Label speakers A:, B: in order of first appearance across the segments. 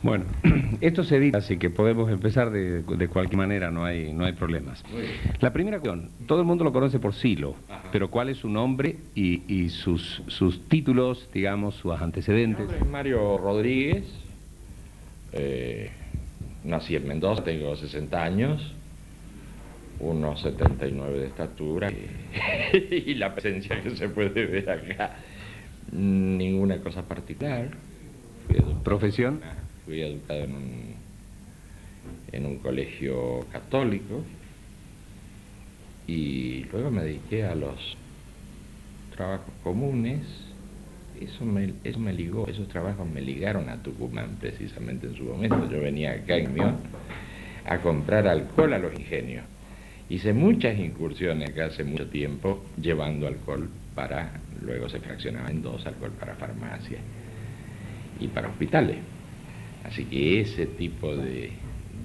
A: Bueno, esto se edita, así que podemos empezar de cualquier manera, no hay problemas. La primera cuestión, todo el mundo lo conoce por Silo, pero ¿cuál es su nombre y sus títulos, digamos, sus antecedentes?
B: Mi nombre es Mario Rodríguez, nací en Mendoza, tengo 60 años, unos 79 de estatura y la presencia que se puede ver acá, ninguna cosa particular.
A: ¿Profesión?
B: Fui educado en un colegio católico y luego me dediqué a los trabajos comunes. Eso me ligó, esos trabajos me ligaron a Tucumán precisamente en su momento. Yo venía acá en Mión a comprar alcohol a los ingenios. Hice muchas incursiones acá hace mucho tiempo llevando alcohol luego se fraccionaba en dos, alcohol para farmacias y para hospitales. Así que ese tipo de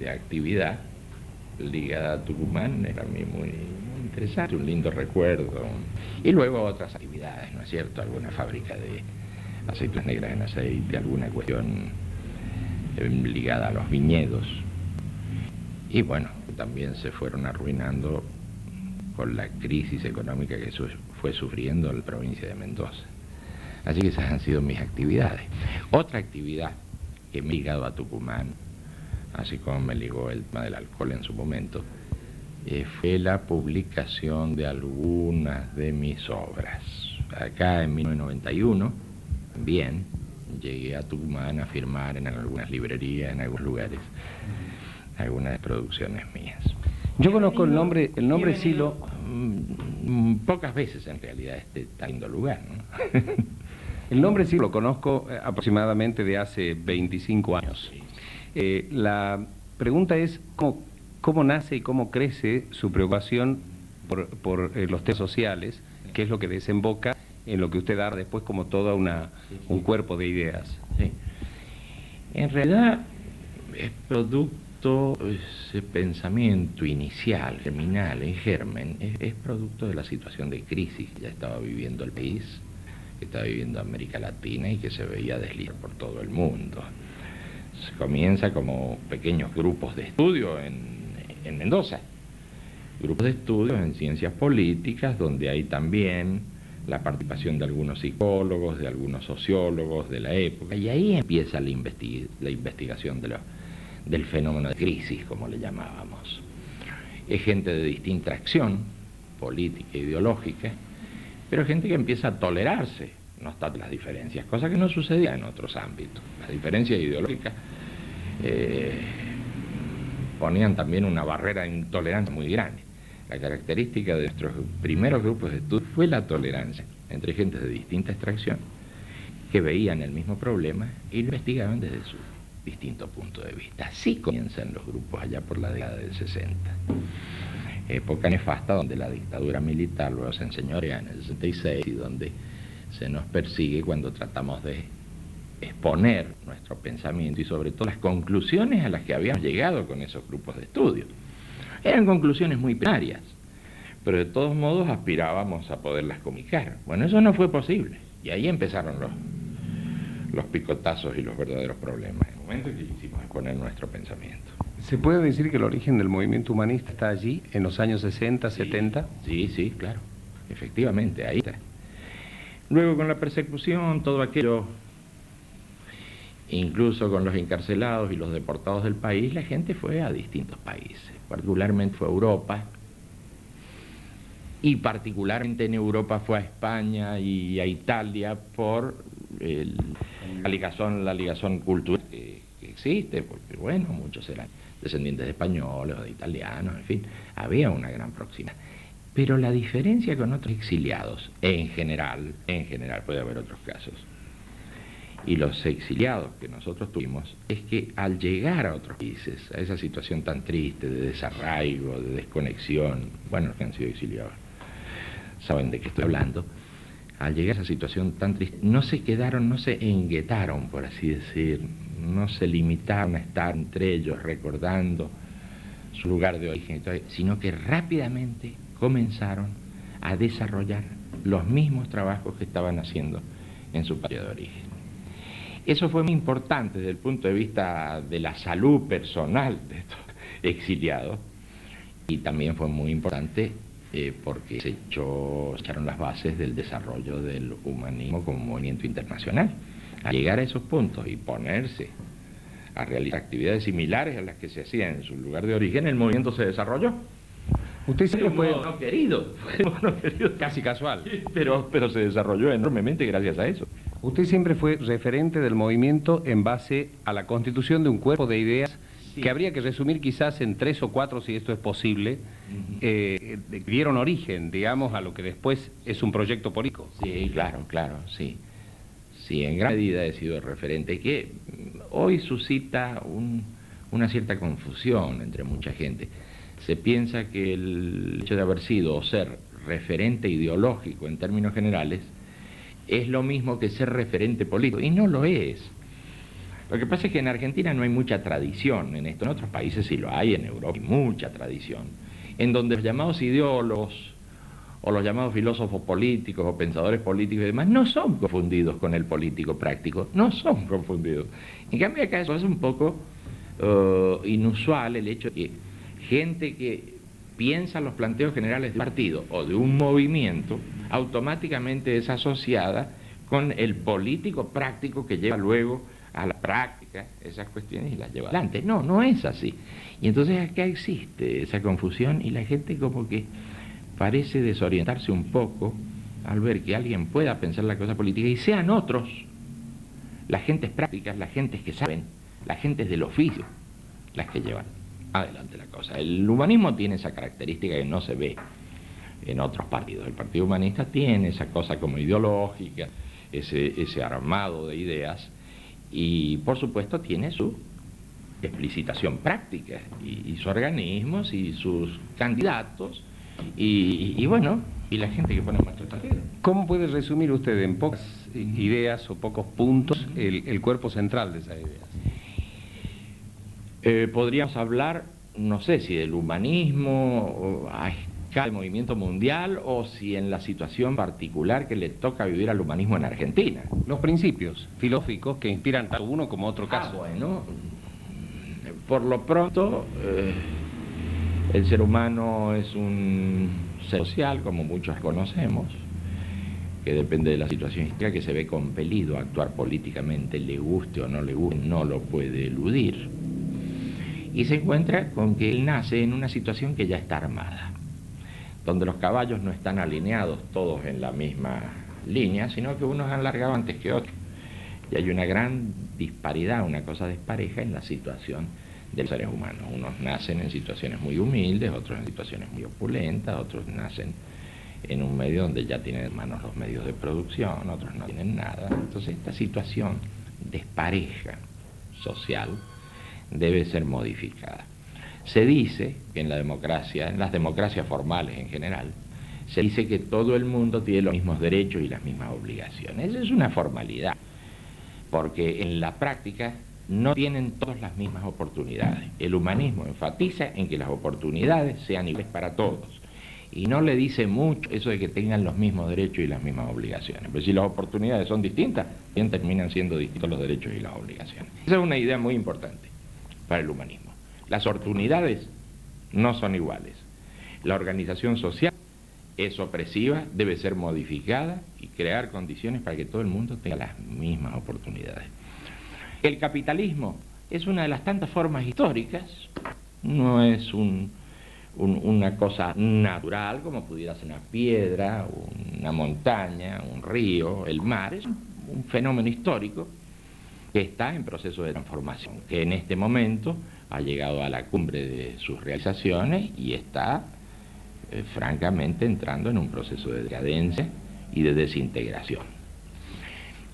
B: actividad ligada a Tucumán era para mí muy interesante, un lindo recuerdo. Y luego otras actividades, ¿no es cierto? Alguna fábrica de aceitunas negras en aceite, alguna cuestión ligada a los viñedos. Y bueno, también se fueron arruinando con la crisis económica que fue sufriendo la provincia de Mendoza. Así que esas han sido mis actividades. Otra actividad que me ha ligado a Tucumán, así como me ligó el tema del alcohol en su momento, fue la publicación de algunas de mis obras. Acá en 1991, también llegué a Tucumán a firmar en algunas librerías, en algunos lugares, algunas producciones mías.
A: Yo conozco el nombre Silo.
B: Pocas veces en realidad tan lindo lugar, ¿no?
A: El nombre sí lo conozco aproximadamente de hace 25 años. La pregunta es cómo nace y cómo crece su preocupación por los temas sociales, que es lo que desemboca en lo que usted da después como todo un cuerpo de ideas.
B: Sí. En realidad es producto, ese pensamiento inicial, germinal, en germen, es producto de la situación de crisis que ya estaba viviendo el país, que estaba viviendo América Latina y que se veía deslizar por todo el mundo. Se comienza como pequeños grupos de estudio en Mendoza, grupos de estudio en ciencias políticas, donde hay también la participación de algunos psicólogos, de algunos sociólogos de la época, y ahí empieza la investigación del fenómeno de crisis, como le llamábamos. Es gente de distinta acción política e ideológica, pero gente que empieza a tolerarse, no obstante las diferencias, cosa que no sucedía en otros ámbitos. Las diferencias ideológicas ponían también una barrera de intolerancia muy grande. La característica de nuestros primeros grupos de estudio fue la tolerancia entre gente de distinta extracción que veían el mismo problema y lo investigaban desde su distinto punto de vista. Así comienzan los grupos allá por la década del 60. Época nefasta donde la dictadura militar luego se enseñorea en el 66 y donde se nos persigue cuando tratamos de exponer nuestro pensamiento y sobre todo las conclusiones a las que habíamos llegado con esos grupos de estudio. Eran conclusiones muy primarias, pero de todos modos aspirábamos a poderlas comunicar. Bueno, eso no fue posible y ahí empezaron los picotazos y los verdaderos problemas, en el momento en que quisimos exponer nuestro pensamiento.
A: ¿Se puede decir que el origen del movimiento humanista está allí, en los años 60, 70?
B: Sí, claro, efectivamente, ahí está. Luego con la persecución, todo aquello, incluso con los encarcelados y los deportados del país, la gente fue a distintos países, particularmente fue a Europa, y particularmente en Europa fue a España y a Italia por la ligazón cultural que existe, porque bueno, muchos eran descendientes de españoles o de italianos, en fin, había una gran proximidad. Pero la diferencia con otros exiliados, en general, puede haber otros casos, y los exiliados que nosotros tuvimos, es que al llegar a otros países, a esa situación tan triste de desarraigo, de desconexión, bueno, los que han sido exiliados saben de qué estoy hablando, al llegar a esa situación tan triste, no se enguetaron, por así decir, no se limitaron a estar entre ellos recordando su lugar de origen, sino que rápidamente comenzaron a desarrollar los mismos trabajos que estaban haciendo en su patria de origen. Eso fue muy importante desde el punto de vista de la salud personal de estos exiliados, y también fue muy importante porque se echaron las bases del desarrollo del humanismo como movimiento internacional. Al llegar a esos puntos y ponerse a realizar actividades similares a las que se hacían en su lugar de origen, el movimiento se desarrolló.
A: Usted siempre fue
B: no querido,
A: casi casual,
B: pero se desarrolló enormemente gracias a eso.
A: Usted siempre fue referente del movimiento en base a la constitución de un cuerpo de ideas que habría que resumir quizás en 3 o 4, si esto es posible, dieron origen, digamos, a lo que después es un proyecto político.
B: Sí, claro, sí. Sí, en gran medida he sido referente, que hoy suscita una cierta confusión entre mucha gente. Se piensa que el hecho de haber sido o ser referente ideológico en términos generales es lo mismo que ser referente político, y no lo es. Lo que pasa es que en Argentina no hay mucha tradición en esto, en otros países sí lo hay, en Europa hay mucha tradición, en donde los llamados ideólogos o los llamados filósofos políticos o pensadores políticos y demás no son confundidos con el político práctico, no son confundidos. En cambio acá eso es un poco inusual, el hecho de que gente que piensa los planteos generales de un partido o de un movimiento automáticamente es asociada con el político práctico que lleva luego a la práctica esas cuestiones y las lleva adelante. No, no es así. Y entonces acá existe esa confusión y la gente como que parece desorientarse un poco al ver que alguien pueda pensar la cosa política y sean otros, las gentes prácticas, las gentes que saben, las gentes del oficio, las que llevan adelante la cosa. El humanismo tiene esa característica que no se ve en otros partidos. El Partido Humanista tiene esa cosa como ideológica, ese armado de ideas, y por supuesto tiene su explicitación práctica y sus organismos y sus candidatos y bueno, y la gente que pone en marcha esta idea.
A: ¿Cómo puede resumir usted en pocas ideas o pocos puntos el cuerpo central de esas ideas?
B: Podríamos hablar, no sé si del humanismo a escala de movimiento mundial o si en la situación particular que le toca vivir al humanismo en Argentina.
A: Los principios filosóficos que inspiran tanto uno como otro caso.
B: Bueno, por lo pronto, el ser humano es un ser social, como muchos conocemos, que depende de la situación histórica, que se ve compelido a actuar políticamente, le guste o no le guste, no lo puede eludir. Y se encuentra con que él nace en una situación que ya está armada, donde los caballos no están alineados todos en la misma línea, sino que unos han largado antes que otros. Y hay una gran disparidad, una cosa despareja en la situación de los seres humanos. Unos nacen en situaciones muy humildes, otros en situaciones muy opulentas, otros nacen en un medio donde ya tienen en manos los medios de producción, otros no tienen nada. Entonces esta situación despareja social debe ser modificada. Se dice que en la democracia, en las democracias formales en general, se dice que todo el mundo tiene los mismos derechos y las mismas obligaciones. Eso es una formalidad, porque en la práctica no tienen todas las mismas oportunidades. El humanismo enfatiza en que las oportunidades sean iguales para todos, y no le dice mucho eso de que tengan los mismos derechos y las mismas obligaciones. Pero si las oportunidades son distintas, bien terminan siendo distintos los derechos y las obligaciones. Esa es una idea muy importante para el humanismo. Las oportunidades no son iguales. La organización social es opresiva, debe ser modificada y crear condiciones para que todo el mundo tenga las mismas oportunidades. El capitalismo es una de las tantas formas históricas, no es una cosa natural como pudiera ser una piedra, una montaña, un río, el mar. Es un fenómeno histórico que está en proceso de transformación, que en este momento ha llegado a la cumbre de sus realizaciones y está francamente entrando en un proceso de decadencia y de desintegración.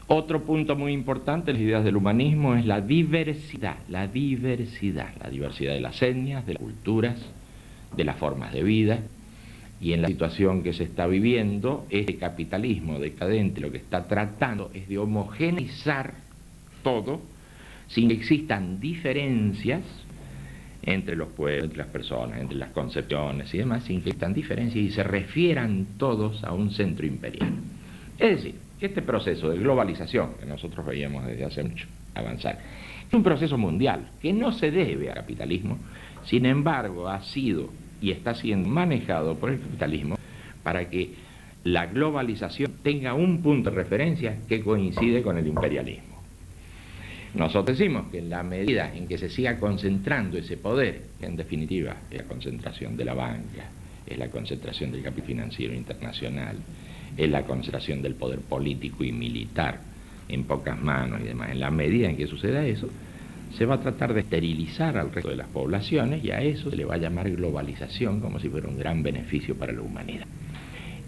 B: Otro punto muy importante en las ideas del humanismo es la diversidad de las etnias, de las culturas, de las formas de vida, y en la situación que se está viviendo, este capitalismo decadente lo que está tratando es de homogeneizar todo sin que existan diferencias entre los pueblos, entre las personas, entre las concepciones y demás, sin que existan diferencias y se refieran todos a un centro imperial. Es decir, este proceso de globalización que nosotros veíamos desde hace mucho avanzar, es un proceso mundial que no se debe al capitalismo, sin embargo ha sido y está siendo manejado por el capitalismo para que la globalización tenga un punto de referencia que coincide con el imperialismo. Nosotros decimos que en la medida en que se siga concentrando ese poder, que en definitiva es la concentración de la banca, es la concentración del capital financiero internacional, es la concentración del poder político y militar en pocas manos y demás, en la medida en que suceda eso, se va a tratar de esterilizar al resto de las poblaciones y a eso se le va a llamar globalización como si fuera un gran beneficio para la humanidad.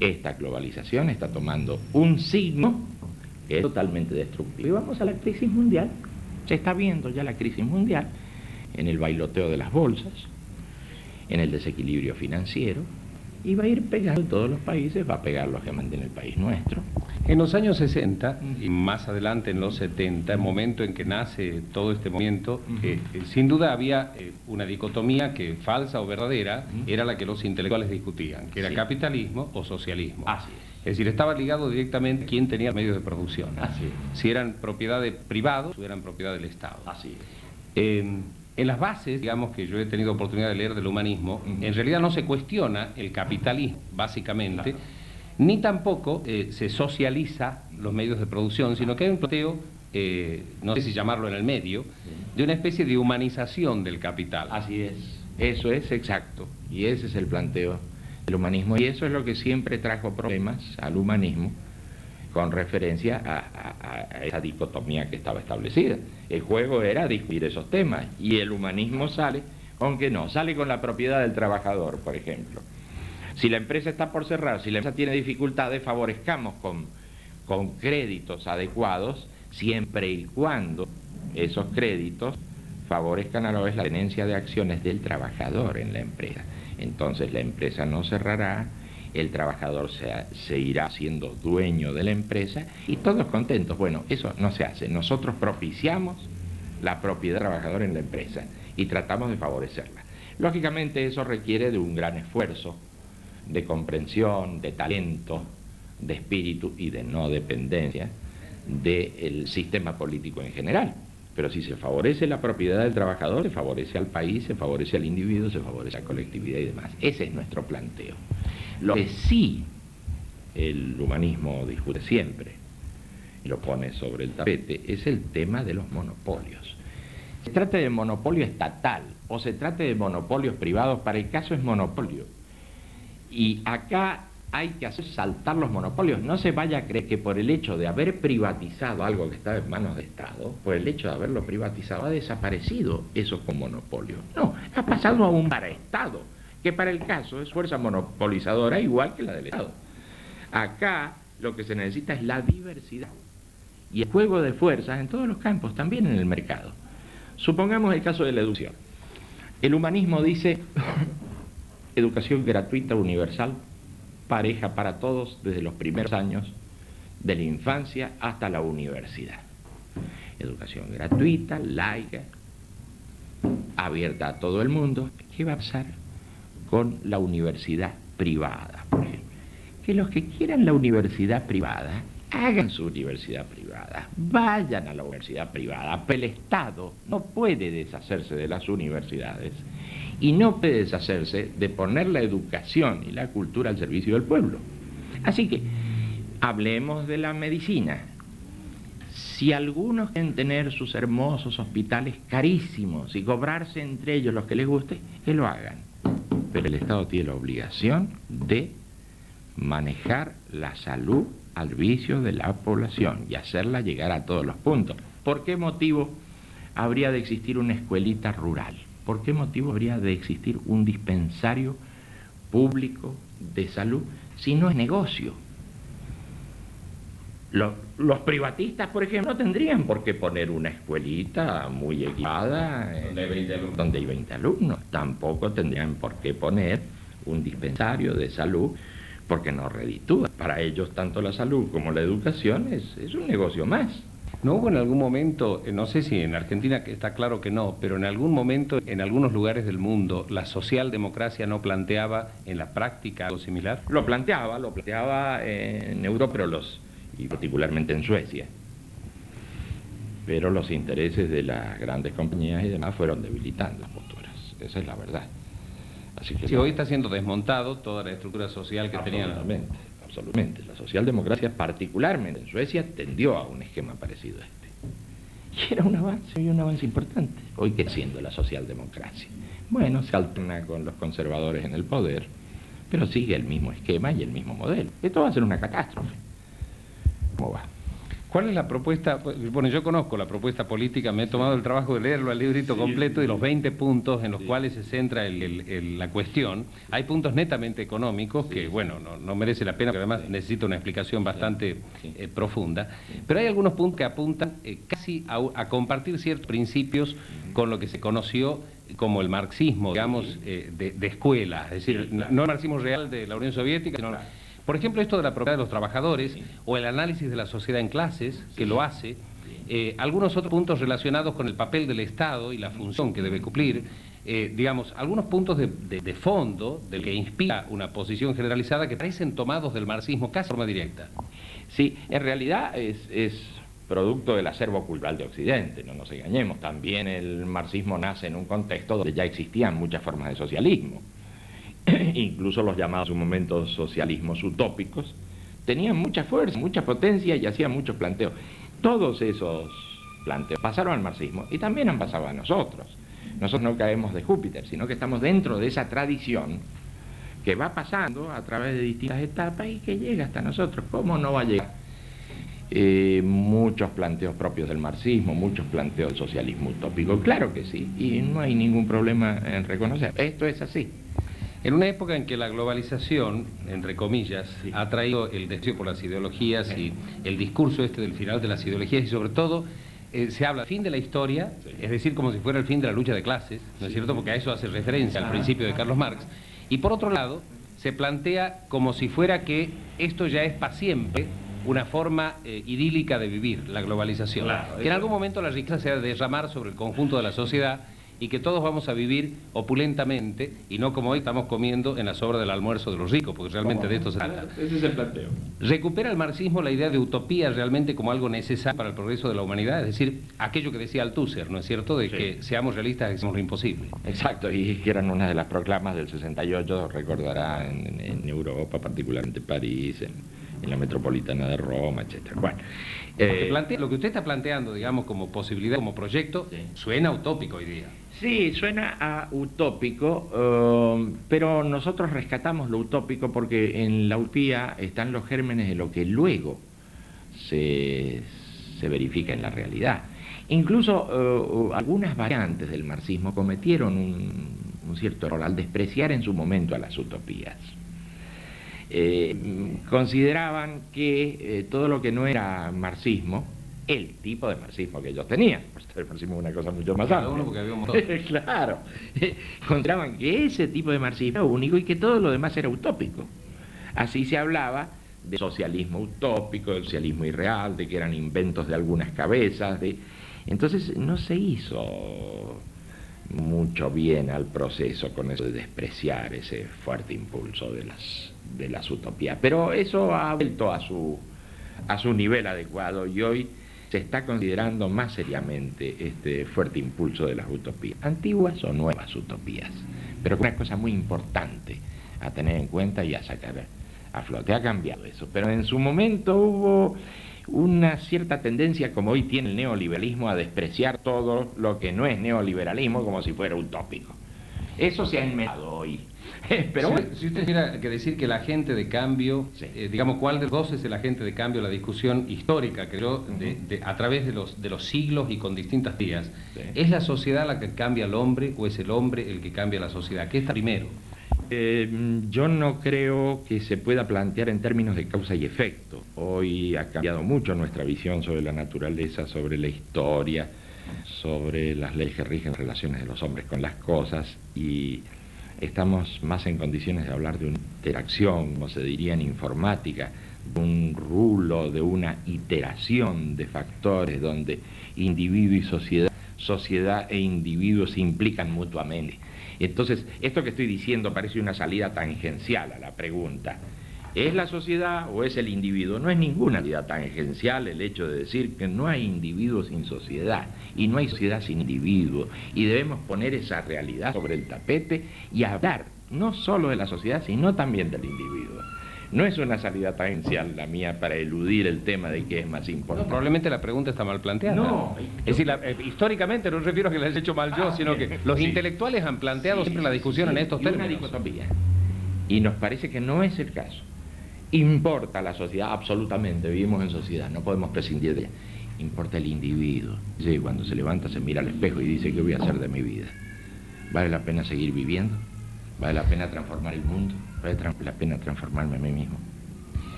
B: Esta globalización está tomando un signo que es totalmente destructivo. Y vamos a la crisis mundial. Se está viendo ya la crisis mundial en el bailoteo de las bolsas, en el desequilibrio financiero, y va a ir pegando en todos los países, va a pegar lógicamente en el país nuestro.
A: En los años 60 y más adelante en los 70, el momento en que nace todo este movimiento, sin duda había una dicotomía que, falsa o verdadera, era la que los intelectuales discutían, que era capitalismo o socialismo.
B: Así
A: Es decir, estaba ligado directamente a quién tenía medios de producción.
B: Así es.
A: Si eran propiedad de privados o eran propiedad del Estado.
B: Así es.
A: En las bases, digamos, que yo he tenido oportunidad de leer del humanismo, en realidad no se cuestiona el capitalismo, básicamente, ni tampoco se socializa los medios de producción, sino que hay un planteo, no sé si llamarlo en el medio, de una especie de humanización del capital.
B: Así es. Eso es exacto. Y ese es el planteo del humanismo. Y eso es lo que siempre trajo problemas al humanismo con referencia a esa dicotomía que estaba establecida. El juego era discutir esos temas y el humanismo sale, aunque no, sale con la propiedad del trabajador, por ejemplo. Si la empresa está por cerrar, si la empresa tiene dificultades, favorezcamos con créditos adecuados, siempre y cuando esos créditos favorezcan a la vez la tenencia de acciones del trabajador en la empresa. Entonces la empresa no cerrará, el trabajador se irá siendo dueño de la empresa y todos contentos. Bueno, eso no se hace. Nosotros propiciamos la propiedad del trabajador en la empresa y tratamos de favorecerla. Lógicamente eso requiere de un gran esfuerzo de comprensión, de talento, de espíritu y de no dependencia del sistema político en general. Pero si se favorece la propiedad del trabajador, se favorece al país, se favorece al individuo, se favorece a la colectividad y demás. Ese es nuestro planteo. Lo que sí el humanismo discute siempre y lo pone sobre el tapete es el tema de los monopolios. Se trate de monopolio estatal o se trate de monopolios privados, para el caso es monopolio. Y acá hay que hacer saltar los monopolios. No se vaya a creer que por el hecho de haber privatizado algo que estaba en manos de Estado, por el hecho de haberlo privatizado, ha desaparecido eso como monopolio. No, ha pasado a un paraestado, que para el caso es fuerza monopolizadora igual que la del Estado. Acá lo que se necesita es la diversidad y el juego de fuerzas en todos los campos, también en el mercado. Supongamos el caso de la educación. El humanismo dice educación gratuita, universal, pareja para todos desde los primeros años de la infancia hasta la universidad. Educación gratuita, laica, abierta a todo el mundo. ¿Qué va a pasar con la universidad privada, por ejemplo? Que los que quieran la universidad privada hagan su universidad privada, vayan a la universidad privada, pero el Estado no puede deshacerse de las universidades y no puede deshacerse de poner la educación y la cultura al servicio del pueblo. Así que hablemos de la medicina. Si algunos quieren tener sus hermosos hospitales carísimos y cobrarse entre ellos los que les guste, que lo hagan. Pero el Estado tiene la obligación de manejar la salud al servicio de la población y hacerla llegar a todos los puntos. ¿Por qué motivo habría de existir una escuelita rural? ¿Por qué motivo habría de existir un dispensario público de salud si no es negocio? Los privatistas, por ejemplo, no tendrían por qué poner una escuelita muy equipada donde hay 20 alumnos. Tampoco tendrían por qué poner un dispensario de salud porque no reditúa. Para ellos tanto la salud como la educación es un negocio más.
A: ¿No hubo en algún momento, no sé si en Argentina está claro que no, pero en algún momento, en algunos lugares del mundo, la socialdemocracia no planteaba en la práctica algo similar?
B: Lo planteaba en Europa, pero y particularmente en Suecia. Pero los intereses de las grandes compañías y demás fueron debilitando las posturas. Esa es la verdad. Así que
A: sí, hoy está siendo desmontado toda la estructura social que tenían.
B: Absolutamente, absolutamente. La socialdemocracia, particularmente en Suecia, tendió a un esquema parecido a este. Y era un avance importante. Hoy, ¿qué siendo la socialdemocracia? Bueno, se alterna con los conservadores en el poder, pero sigue el mismo esquema y el mismo modelo. Esto va a ser una catástrofe. ¿Cómo va?
A: ¿Cuál es la propuesta? Bueno, yo conozco la propuesta política, me he tomado el trabajo de leerlo al librito completo y los 20 puntos en los cuales se centra la cuestión. Hay puntos netamente económicos que, bueno, no merece la pena, porque además necesita una explicación bastante profunda. Pero hay algunos puntos que apuntan casi a compartir ciertos principios con lo que se conoció como el marxismo, digamos, de escuela. Es decir, no el marxismo real de la Unión Soviética, sino... Por ejemplo, esto de la propiedad de los trabajadores o el análisis de la sociedad en clases, que lo hace, algunos otros puntos relacionados con el papel del Estado y la función que debe cumplir, digamos, algunos puntos de fondo del que inspira una posición generalizada que parecen tomados del marxismo casi de forma directa.
B: Sí, en realidad es producto del acervo cultural de Occidente, no nos engañemos. También el marxismo nace en un contexto donde ya existían muchas formas de socialismo. Incluso los llamados en su momento socialismos utópicos, tenían mucha fuerza, mucha potencia y hacían muchos planteos. Todos esos planteos pasaron al marxismo y también han pasado a nosotros. Nosotros no caemos de Júpiter, sino que estamos dentro de esa tradición que va pasando a través de distintas etapas y que llega hasta nosotros. ¿Cómo no va a llegar? Muchos planteos propios del marxismo, muchos planteos del socialismo utópico. Claro que sí, y no hay ningún problema en reconocer. Esto es así.
A: En una época en que la globalización, entre comillas, ha traído el deseo por las ideologías y el discurso del final de las ideologías y sobre todo se habla del fin de la historia, es decir, como si fuera el fin de la lucha de clases, ¿no es cierto? Porque a eso hace referencia al principio de Carlos Marx. Y por otro lado, se plantea como si fuera que esto ya es para siempre una forma idílica de vivir, la globalización. Que en algún momento la riqueza se ha de derramar sobre el conjunto de la sociedad y que todos vamos a vivir opulentamente y no como hoy estamos comiendo en la sobra del almuerzo de los ricos, porque realmente de esto se trata.
B: Ese es el planteo.
A: ¿Recupera el marxismo la idea de utopía realmente como algo necesario para el progreso de la humanidad? Es decir, aquello que decía Althusser, ¿no es cierto?, de que seamos realistas y hacemos lo imposible.
B: Exacto, y que eran una de las proclamas del 68, recordará, en Europa, particularmente París, en la metropolitana de Roma, etcétera. Bueno,
A: lo que usted está planteando, digamos, como posibilidad, como proyecto, suena utópico hoy día.
B: Sí, suena a utópico, pero nosotros rescatamos lo utópico porque en la utopía están los gérmenes de lo que luego se verifica en la realidad. Incluso algunas variantes del marxismo cometieron un cierto error al despreciar en su momento a las utopías. Consideraban que todo lo que no era marxismo, el tipo de marxismo que ellos tenían, el marxismo es una cosa mucho más amplia. Claro, consideraban que ese tipo de marxismo era único y que todo lo demás era utópico. Así se hablaba de socialismo utópico, de socialismo irreal, de que eran inventos de algunas cabezas. Entonces no se hizo mucho bien al proceso con eso de despreciar ese fuerte impulso de las utopías. Pero eso ha vuelto a su nivel adecuado y hoy se está considerando más seriamente este fuerte impulso de las utopías, antiguas o nuevas utopías, pero una cosa muy importante a tener en cuenta y a sacar a flote. Ha cambiado eso, pero en su momento hubo una cierta tendencia, como hoy tiene el neoliberalismo, a despreciar todo lo que no es neoliberalismo como si fuera utópico. Eso se ha enmendado hoy. Pero bueno,
A: si usted tuviera que decir que el agente de cambio, digamos, ¿cuál de los dos es el agente de cambio? La discusión histórica, creo, a través de los siglos y con distintas vías. ¿Es la sociedad la que cambia al hombre o es el hombre el que cambia la sociedad? ¿Qué está primero?
B: Yo no creo que se pueda plantear en términos de causa y efecto. Hoy ha cambiado mucho nuestra visión sobre la naturaleza, sobre la historia, sobre las leyes que rigen las relaciones de los hombres con las cosas, y estamos más en condiciones de hablar de una interacción, como se diría en informática, de un rulo, de una iteración de factores donde individuo y sociedad e individuo se implican mutuamente. Entonces, esto que estoy diciendo parece una salida tangencial a la pregunta. ¿Es la sociedad o es el individuo? No es ninguna idea tangencial el hecho de decir que no hay individuo sin sociedad y no hay sociedad sin individuo, y debemos poner esa realidad sobre el tapete y hablar no solo de la sociedad sino también del individuo. No es una salida tangencial la mía para eludir el tema de qué es más importante.
A: No, probablemente la pregunta está mal planteada.
B: No.
A: Es decir, históricamente no refiero a que la haya hecho mal yo, sino que los intelectuales han planteado siempre la discusión en estos términos.
B: Una dicotomía. Y nos parece que no es el caso. Importa la sociedad, absolutamente, vivimos en sociedad, no podemos prescindir de ella. Importa el individuo. Sí, cuando se levanta se mira al espejo y dice, ¿qué voy a hacer de mi vida? ¿Vale la pena seguir viviendo? ¿Vale la pena transformar el mundo? ¿Vale la pena transformarme a mí mismo?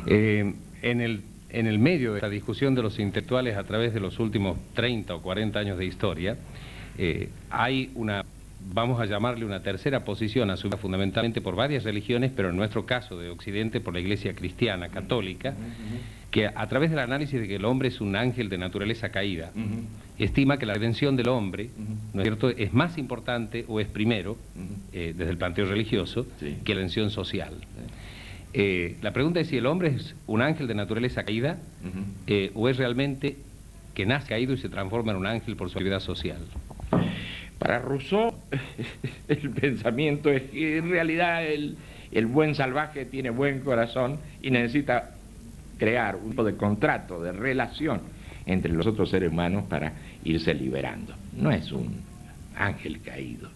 A: En el medio de la discusión de los intelectuales a través de los últimos 30 o 40 años de historia, hay una, vamos a llamarle una tercera posición, asumida fundamentalmente por varias religiones, pero en nuestro caso de Occidente por la Iglesia cristiana, católica, que a través del análisis de que el hombre es un ángel de naturaleza caída, estima que la redención del hombre, ¿no es cierto?, es más importante o es primero, desde el planteo religioso, que la redención social. La pregunta es si el hombre es un ángel de naturaleza caída o es realmente que nace caído y se transforma en un ángel por su actividad social.
B: Para Rousseau, el pensamiento es que en realidad el buen salvaje tiene buen corazón y necesita crear un tipo de contrato, de relación entre los otros seres humanos para irse liberando. No es un ángel caído.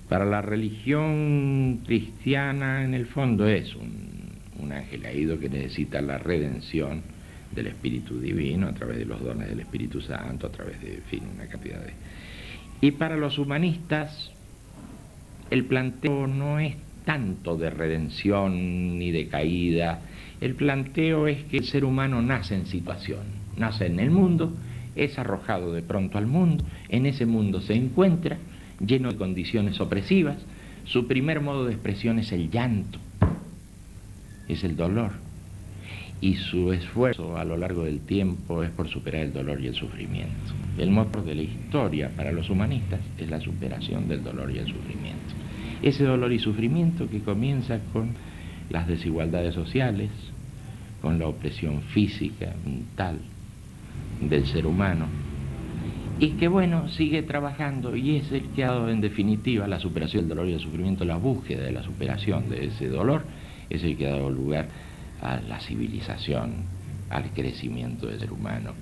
B: Para la religión cristiana, en el fondo, es un ángel caído que necesita la redención del Espíritu Divino a través de los dones del Espíritu Santo, a través de, en fin, una cantidad de... Y para los humanistas, el planteo no es tanto de redención ni de caída. El planteo es que el ser humano nace en situación, nace en el mundo, es arrojado de pronto al mundo, en ese mundo se encuentra lleno de condiciones opresivas, su primer modo de expresión es el llanto, es el dolor, y su esfuerzo a lo largo del tiempo es por superar el dolor y el sufrimiento. El motor de la historia para los humanistas es la superación del dolor y el sufrimiento. Ese dolor y sufrimiento que comienza con las desigualdades sociales, con la opresión física, mental del ser humano, y que bueno, sigue trabajando y es el que ha dado en definitiva la superación del dolor y el sufrimiento, la búsqueda de la superación de ese dolor, es el que ha dado lugar a la civilización, al crecimiento del ser humano.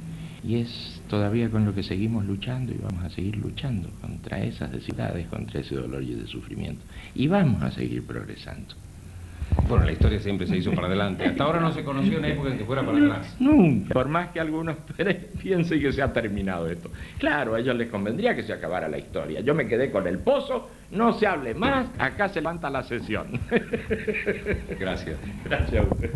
B: Y es todavía con lo que seguimos luchando y vamos a seguir luchando contra esas desigualdades, contra ese dolor y ese sufrimiento. Y vamos a seguir progresando.
A: Bueno, la historia siempre se hizo para adelante. Hasta ahora no se conoció una época en que fuera para atrás.
B: Nunca. Por más que algunos piensen que se ha terminado esto. Claro, a ellos les convendría que se acabara la historia. Yo me quedé con el pozo, no se hable más, acá se levanta la sesión.
A: Gracias.
B: Gracias a usted.